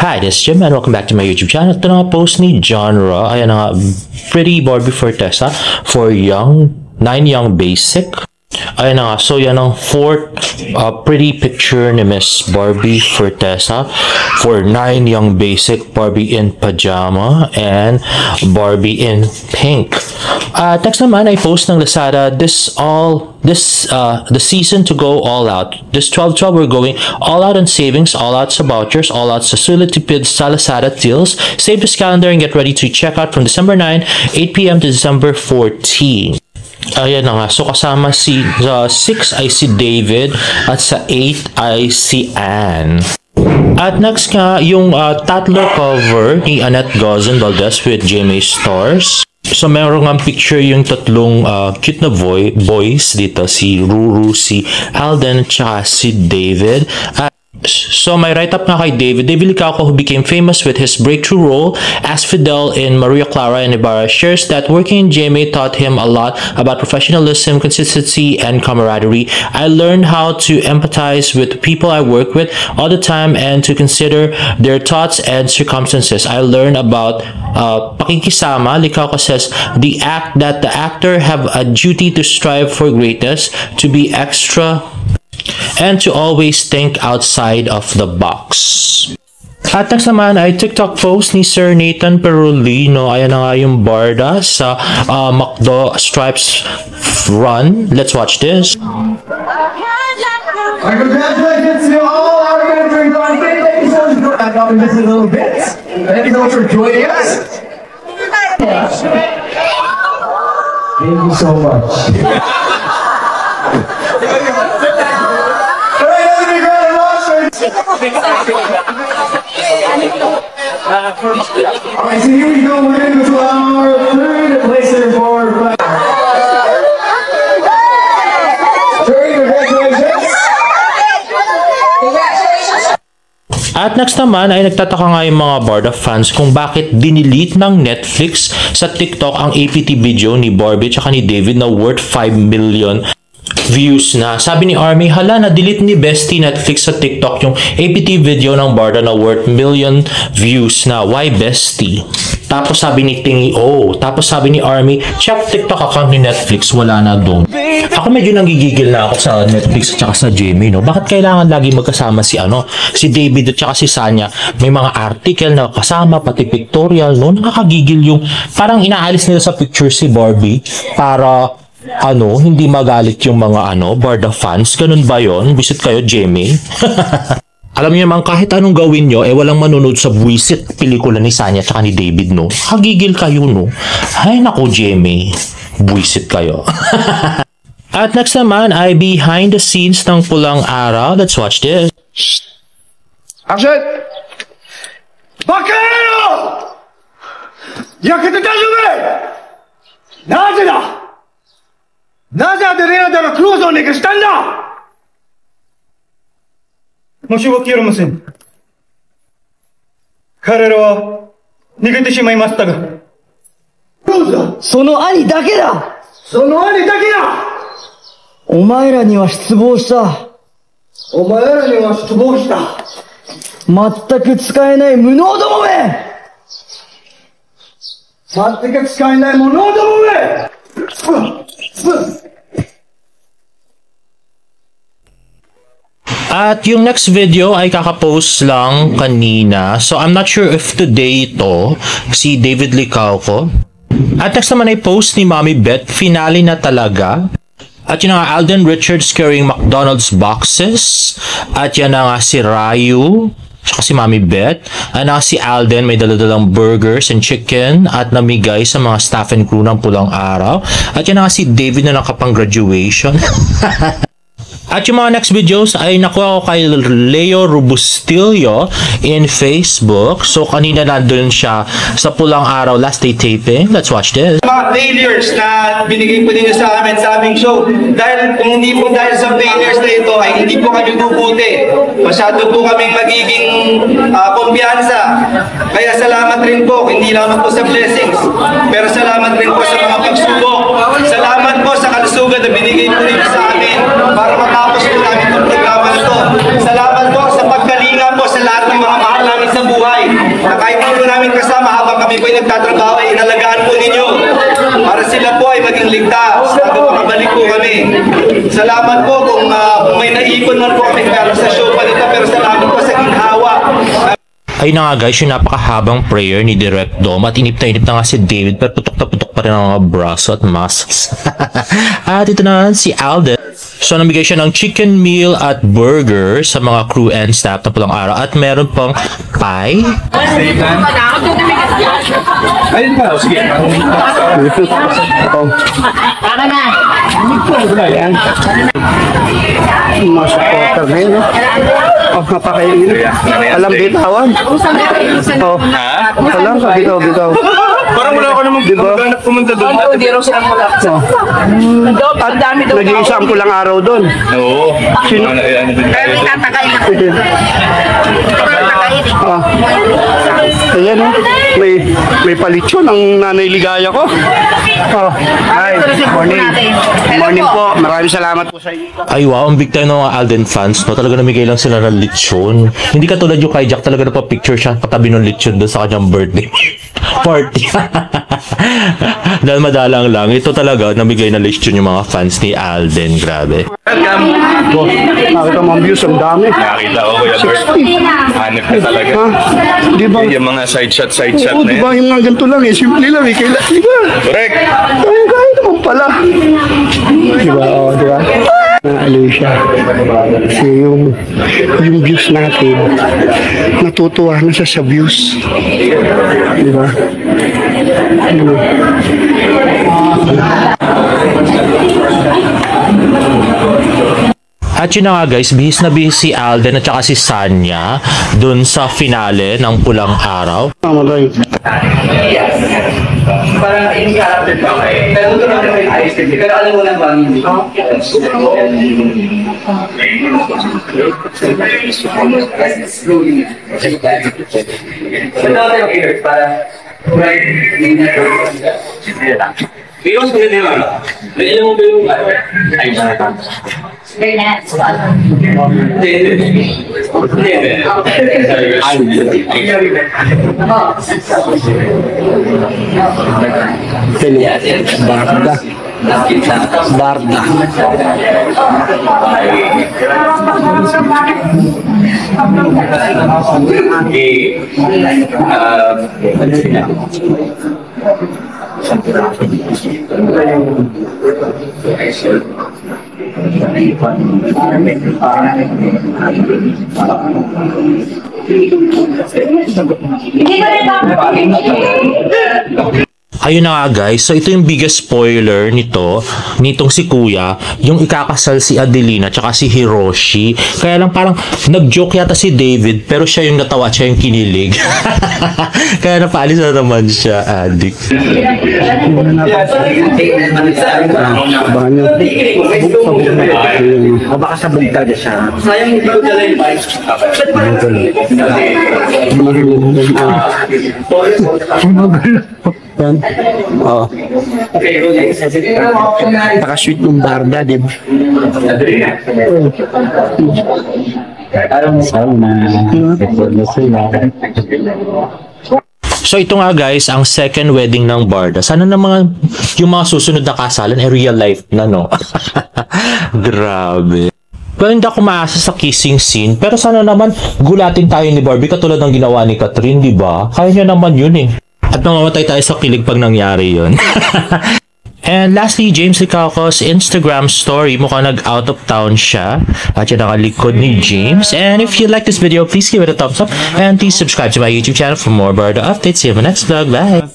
Hi, this is Jim and welcome back to my YouTube channel. Ito na nga post ni Genre. Ayan na nga, Pretty Barbie Fortesa for 9 Young Basic. Ayan na nga, so yan ang fourth pretty picture ni Miss Barbie Fortesa for 9 Young Basic, Barbie in Pajama, and Barbie in Pink. Next naman ay post ng Lazada, the season to go all out. This 12/12 we're going all out on savings, all out sa vouchers, all out sa sulit tipid sa Lazada deals. Save this calendar and get ready to check out from December 9, 8 p.m. to December 14. Ayan na nga. So, kasama sa 6 ay si David at sa 8 ay si Anne. At next nga, yung Tatler cover ni Annette Gozon Valdez with GMA Stars. So, meron nga picture yung tatlong cute na boys dito. Si Ruru, si Alden, at saka si David. So, may write-up nga kay David. David Licauco, who became famous with his breakthrough role as Fidel in Maria Clara and Ibarra, shares that working in GMA taught him a lot about professionalism, consistency, and camaraderie. I learned how to empathize with the people I work with all the time and to consider their thoughts and circumstances. I learned about pakikisama. Licauco says that the actor have a duty to strive for greatness, to be extra, and to always think outside of the box. At next naman ay TikTok post ni Sir Nathan Perulino. Ayan na nga yung barda sa McDo Stripes Run. Let's watch this. Congratulations to all our veterans on Thank you so much for dropping this in a little bit. Thank you so much for joining us. Thank you so much. Alright, so here we go. We're going to go to our third placer for At next naman ay nagtataka nga yung mga Barda fans kung bakit dinelete ng Netflix sa TikTok ang APT video ni Barbie at ni David na worth 5 million views na. Sabi ni Army, hala, na-delete ni Bestie Netflix sa TikTok yung APT video ng Barda na worth million views na. Why Bestie? Tapos sabi ni Tingy, tapos sabi ni Army, check TikTok account ni Netflix, wala na doon. Ako medyo nanggigigil na ako sa Netflix at saka sa Jamie, no? Bakit kailangan lagi magkasama si David at saka si Sanya? May mga article na kasama, pati pictorial, no? Nakakagigil yung, parang inaalis nila sa picture si Barbie para hindi magalit yung mga Barda fans. Ganun ba yon? Visit kayo, Jamie. Alam niyo naman, kahit anong gawin nyo, walang manunod sa buwisit pelikula ni Sanya at ni David, no? Hagigil kayo, no? Ay, nako, Jamie. Buwisit kayo. At next naman ay behind the scenes ng Pulang Araw. Let's watch this. Action! Bakero! Yakete dajume! Naze da! Naze Adelina de la Cruzを逃したんだ! 申し訳ありません。彼らは逃げてしまいましたが。その兄だけだ！その兄だけだ！お前らには失望した。お前らには失望した。全く使えない無能どもめ！全く使えない無能どもめ！At yung next video ay kakapost lang kanina. So, I'm not sure if today ito, si David Licauco. At next naman ay post ni Mommy Beth, finale na talaga. At yun nga, Alden Richards carrying McDonald's boxes. At yan nga si Ryu, tsaka si Mommy Beth. At nga si Alden, may daladalang burgers and chicken at namigay sa mga staff and crew ng Pulang Araw. At yan nga si David na nakapang-graduation. At yung mga next videos ay nakuha ko kay Leo Robustillo in Facebook. So, kanina nandun siya sa Pulang Araw last day taping. Let's watch this. Mga failures na binigay po ninyo sa amin sa aming show. Dahil kung hindi po dahil sa failures na ito ay hindi po kami bubuti. Masyado po kaming magiging kumpiyansa. Kaya salamat rin po, hindi lamang po sa blessings. Pero salamat rin po sa mga pagsubok. Salamat po sa kalusugan na binigay po ninyo sa amin para matapos po namin itong programa na ito. Salamat po sa pagkalinga po sa lahat ng mga mahal namin sa buhay. Na kahit po namin kasama habang kami po ay nagtatrabaho ay inalagaan po ninyo. Para sila po ay maging ligtas. Hanggang makabalik po kami. Salamat po kung may naipon man po kami para sa show pa nito. Pero salamat po sa ginhawa. Ayun na nga guys, yung napakahabang prayer ni Direct Dom at inip na nga si David pero putok na putok pa rin ang mga braso at muscles. At ito na si Alden. So namigay siya ng chicken meal at burger sa mga crew and staff na pulang araw at meron pang pie. Ayun pa, sige. Mga supporter na yun, no? Oh, napakainin. Alam bitawan. Oh, alam ka, bitaw. Parang wala ka namang ganap pumunta doon. Hindi raw silang magkakasama. At nag-iisang ko lang araw doon. Oo. Sino? Pero tatakain ako. Ah. Ayan, oh. May palitsyon ang nanay ligaya ko. Oh. Hi, morning. Morning po. Maraming salamat po sa inyo. Ay wow, ang big time ng mga Alden fans, no? Talaga namigay lang sila ng lechon. Hindi katulad yung kay Jack, talaga napapicture siya katabi ng lechon doon sa kanyang birthday party. Dahil madalang lang, ito talaga namigay na lechon yung mga fans ni Alden. Grabe. Oh, nakita mo ang views, ang dami. Nakita ko, Kuya Bert. Hanap ka talaga. Ha? Di ba? Yung mga side shot Oo, na di ba? yan. Yung mga ganito lang eh. Simple lang eh. Kailan, di ba? Correct. Kaya naman pala. Di ba? Oo, di ba? Naaliw siya. Kasi yung views natin, natutuwa na siya sa views. Di ba? At yun na nga guys, bihis na bihis si Alden at saka si Sanya dun sa finale ng Pulang Araw. Mamatay. Parang hindi character pa. Pero ito na may ayos. Pero alam mo lang ba? Bigos ko din naman. Alam mo ba yung ay Barda. Ayun na nga guys, so ito yung biggest spoiler nitong si Kuya, yung ikakasal si Adelina tsaka si Hiroshi. Kaya lang parang nag-joke yata si David pero siya yung natawa, siya yung kinilig. Kaya napaalis na naman siya, addict. Abangan nyo. O baka sa bugtag siya. sayang hindi ko dala yung bike. Yan. Oo. Nakasweet ng Barda, di ba? So ito nga guys, ang second wedding ng Barda. Sana naman yung mga susunod na kasalan ay real life na, no? Grabe. Well, hindi ako maasa sa kissing scene, pero sana naman gulatin tayo ni Barbie katulad ng ginawa ni Catherine, di ba? Kaya niya naman yun eh. At mamamatay tayo sa kilig pag nangyari yun. And lastly, James Licauco's Instagram story, mukhang nag-out of town siya. At yan ang likod ni James. And if you like this video, please give it a thumbs up. And please subscribe to my YouTube channel for more Barda updates. See you in my next vlog. Bye!